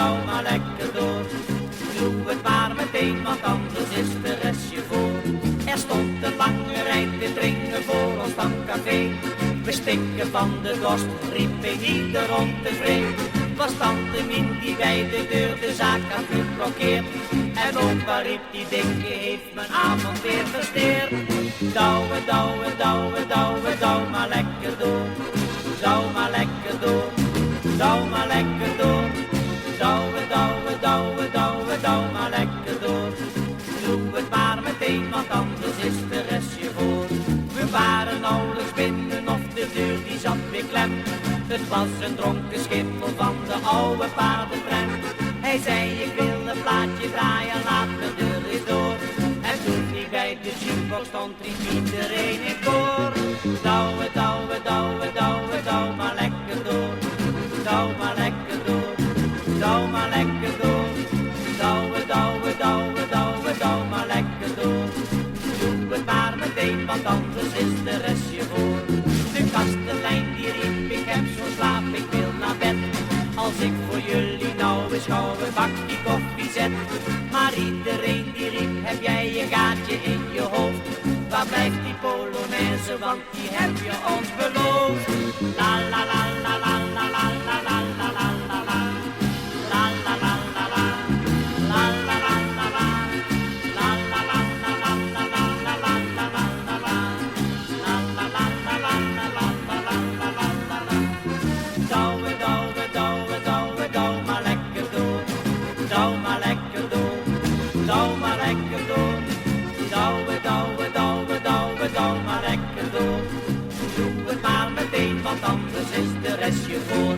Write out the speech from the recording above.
douw maar lekker door. Doe het maar meteen, want anders is de rest je voor. Er stond een lange rij te dringen voor ons stamcafé. We stikken van de dorst, riep ik ieder ontevreden. Was tante Mien die bij de deur de zaak had geblokkeerd. En opa riep die dikke heeft mijn avond weer versteerd. Douwe, douwe, douwe, douwe, douw maar lekker door. Douw maar lekker door, douw maar lekker door. Douwe, douwe, douwe, douwe, douw maar lekker door. Doe het maar meteen, want anders is de rest je voor. We waren nauwelijks binnen of de deur die zat weer klem. Het was een dronken schimmel van de oude paardenprem. Hij zei ik wil een plaatje draaien, laat de deur eens door. En toen hij bij de jukebox stond, riep iedereen in koor. Douwe, douwe, douwe, douwe, douw maar lekker door. Douw maar lekker door, douw maar lekker door. Douwe, douwe, douwe, douwe, douw maar lekker door. Doe het maar meteen, want anders is de rest je voor. De kastelein die riep ik heb zo'n slaap, ik wil naar bed. Als ik voor jullie nou eens gauw een bakje koffie zet. Maar iedereen die riep, heb jij je gaatje in je hoofd? Waar blijft die Polonaise, want die heb je ons beloofd. La la la la la la la la la la la la la. La la la la la. La la la la la. La la la la la la la la la la la la la. La la la la la la la la la la la la. Douwe, douwe, douwe, douwe, douw maar lekker door. Douw maar lekker door. Douw maar lekker door. Douwe, douwe, douwe, douwe, douw maar lekker door. Doe het maar meteen, want anders is de rest je voor.